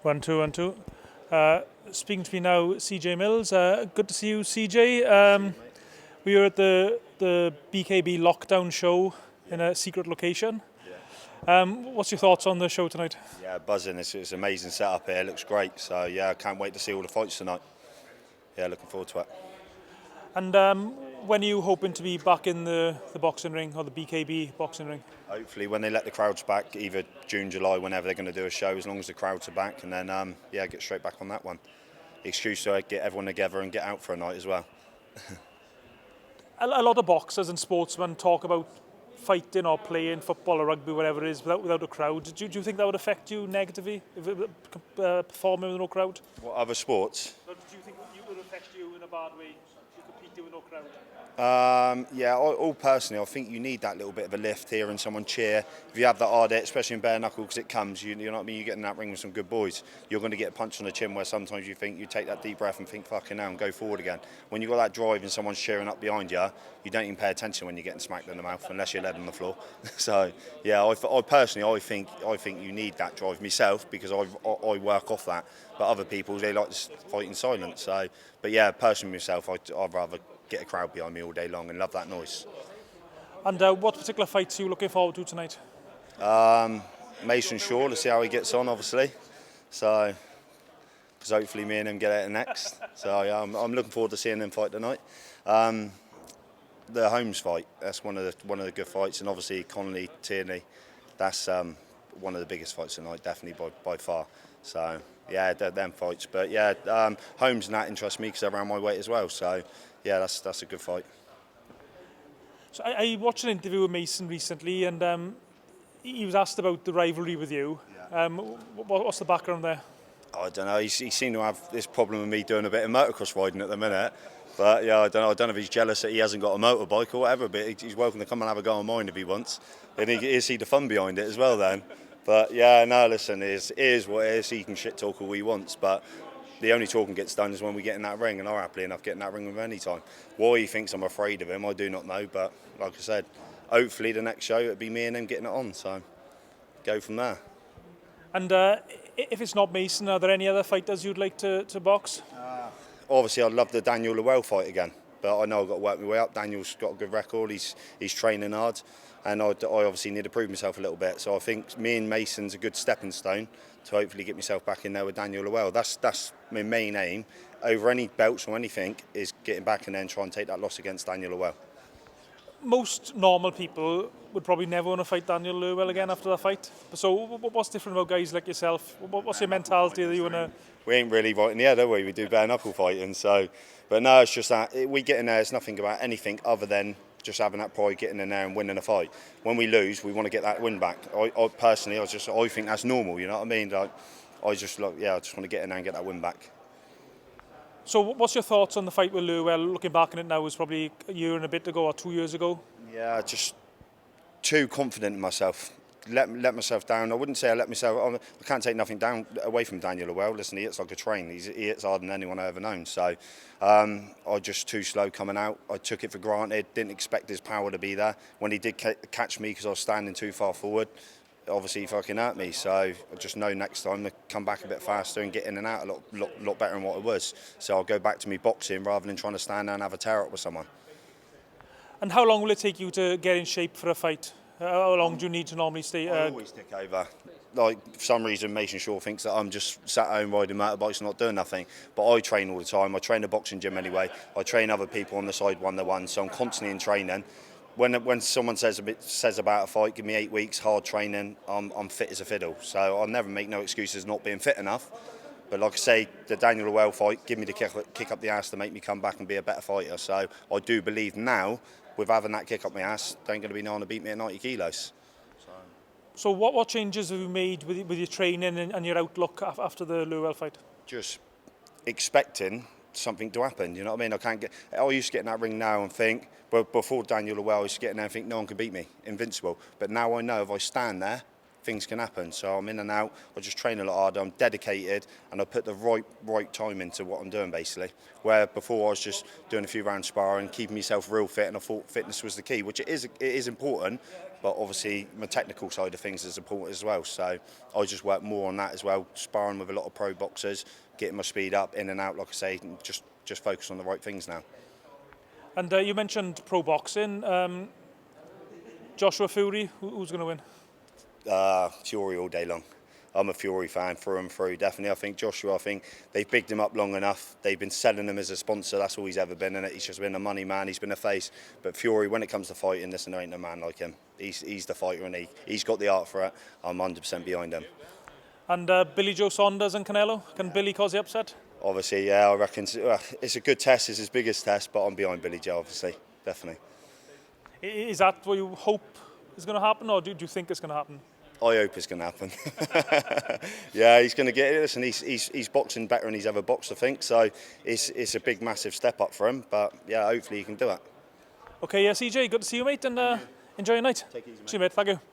One, two, one, two. Speaking to me now, CJ Mills. Good to see you, CJ. We were at the BKB lockdown show in a secret location. What's your thoughts on the show tonight? Yeah, buzzing. It's an amazing setup here. It looks great. So yeah, I can't wait to see all the fights tonight. Yeah, looking forward to it. And when are you hoping to be back in the boxing ring or the BKB boxing ring? Hopefully when they let the crowds back, either June, July, whenever they're going to do a show, as long as the crowds are back, and then get straight back on that one. Excuse to get everyone together and get out for a night as well. A lot of boxers and sportsmen talk about fighting or playing football or rugby, whatever it is, without a crowd. Do you think that would affect you negatively, if performing with no crowd? What other sports? Do you think it would affect you in a bad way if you compete with no crowd? All personally, I think you need that little bit of a lift, hearing someone cheer. If you have that hard hit, especially in bare knuckle, because it comes, you know what I mean, you get in that ring with some good boys, you're going to get a punch on the chin where sometimes you think, you take that deep breath and think, fucking hell, and go forward again. When you've got that drive and someone's cheering up behind you, you don't even pay attention when you're getting smacked in the mouth, unless you're led on the floor. So, yeah, I personally think you need that drive myself, because I work off that. But other people, they like to fight in silence. So, but yeah, personally myself, I'd rather get a crowd behind me all day long and love that noise. And what particular fights are you looking forward to tonight? Mason Shaw, to see how he gets on, obviously. So, because hopefully me and him get out next. So yeah, I'm looking forward to seeing them fight tonight. The Holmes fight, that's one of the good fights, and obviously Connolly, Tierney, that's one of the biggest fights tonight, definitely by far. So yeah, them fights. But yeah, Holmes and that interests me because they're around my weight as well. So yeah, that's a good fight. So I watched an interview with Mason recently, and he was asked about the rivalry with you. Yeah. What's the background there? I don't know. He seemed to have this problem with me doing a bit of motocross riding at the minute. But yeah, I don't know if he's jealous that he hasn't got a motorbike or whatever. But he's welcome to come and have a go on mine if he wants. And he see the fun behind it as well then. But yeah, no, listen, it is what it is. He can shit talk all he wants, but the only talking gets done is when we get in that ring, and I'm happily enough getting that ring with him any time. Why he thinks I'm afraid of him, I do not know. But like I said, hopefully the next show it'll be me and him getting it on. So go from there. And if it's not Mason, are there any other fighters you'd like to box? Obviously, I'd love the Daniel Lewell fight again, but I know I've got to work my way up. Daniel's got a good record. He's training hard, and I obviously need to prove myself a little bit. So I think me and Mason's a good stepping stone to hopefully get myself back in there with Daniel Lewell. That's my main aim over any belts or anything, is getting back in there and try and take that loss against Daniel Lewell. Most normal people would probably never want to fight Daniel Lerwell again after that fight. So what's different about guys like yourself? What's your mentality that you want to... We ain't really right in the head, are we? We do bare knuckle fighting. So, but no, it's just that we get in there. It's nothing about anything other than just having that pride, getting in there and winning a fight. When we lose, we want to get that win back. I personally, I think that's normal. You know what I mean? Like, I just want to get in there and get that win back. So what's your thoughts on the fight with Lerwell? Looking back on it now, it was probably a year and a bit ago or 2 years ago. Yeah, just too confident in myself. Let myself down. I wouldn't say I let myself. I can't take nothing down away from Daniel Lewell. Listen, he hits like a train. He hits harder than anyone I've ever known. So I was just too slow coming out. I took it for granted. Didn't expect his power to be there. When he did catch me because I was standing too far forward, obviously he fucking hurt me. So I just know next time to come back a bit faster and get in and out a lot better than what it was. So I'll go back to me boxing rather than trying to stand there and have a tear up with someone. And how long will it take you to get in shape for a fight? How long do you need to normally stay? I always tick over. Like, for some reason, Mason Shaw thinks that I'm just sat home riding motorbikes and not doing nothing. But I train all the time. I train a boxing gym anyway. I train other people on the side one-to-one, so I'm constantly in training. When someone says about a fight, give me 8 weeks, hard training, I'm fit as a fiddle. So I'll never make no excuses not being fit enough. But like I say, the Daniel Lewell fight, give me the kick up the ass to make me come back and be a better fighter. So I do believe now, with having that kick up my ass, there ain't going to be no one to beat me at 90 kilos. So what changes have you made with your training and your outlook after the Lerwell fight? Just expecting something to happen, you know what I mean? I used to get in that ring now and think, well, before Daniel Lewell, I used to get in there and think no one can beat me, invincible. But now I know if I stand there, things can happen. So I'm in and out. I just train a lot harder. I'm dedicated, and I put the right time into what I'm doing, basically. Where before I was just doing a few rounds sparring, keeping myself real fit, and I thought fitness was the key, which it is important. but obviously my technical side of things is important as well. So I just work more on that as well, sparring with a lot of pro boxers, getting my speed up, in and out, like I say, and just focus on the right things now. And you mentioned pro boxing. Joshua Fury, who's going to win? Fury all day long. I'm a Fury fan through and through, definitely. I think Joshua, they've bigged him up long enough. They've been selling him as a sponsor. That's all he's ever been, and he's just been a money man. He's been a face. But Fury, when it comes to fighting, listen, there ain't no man like him. He's the fighter, and he's got the art for it. I'm 100% behind him. And Billy Joe Saunders and Canelo, can Billy cause the upset? Obviously, yeah, I reckon it's a good test. It's his biggest test, but I'm behind Billy Joe, obviously, definitely. Is that what you hope is going to happen, or do you think it's going to happen? I hope it's going to happen. Yeah, he's going to get it. Listen, he's boxing better than he's ever boxed, I think. So it's a big, massive step up for him. But yeah, hopefully he can do it. Okay, yeah, CJ, good to see you, mate, and enjoy your night. Take it easy, mate. See you, mate. Thank you.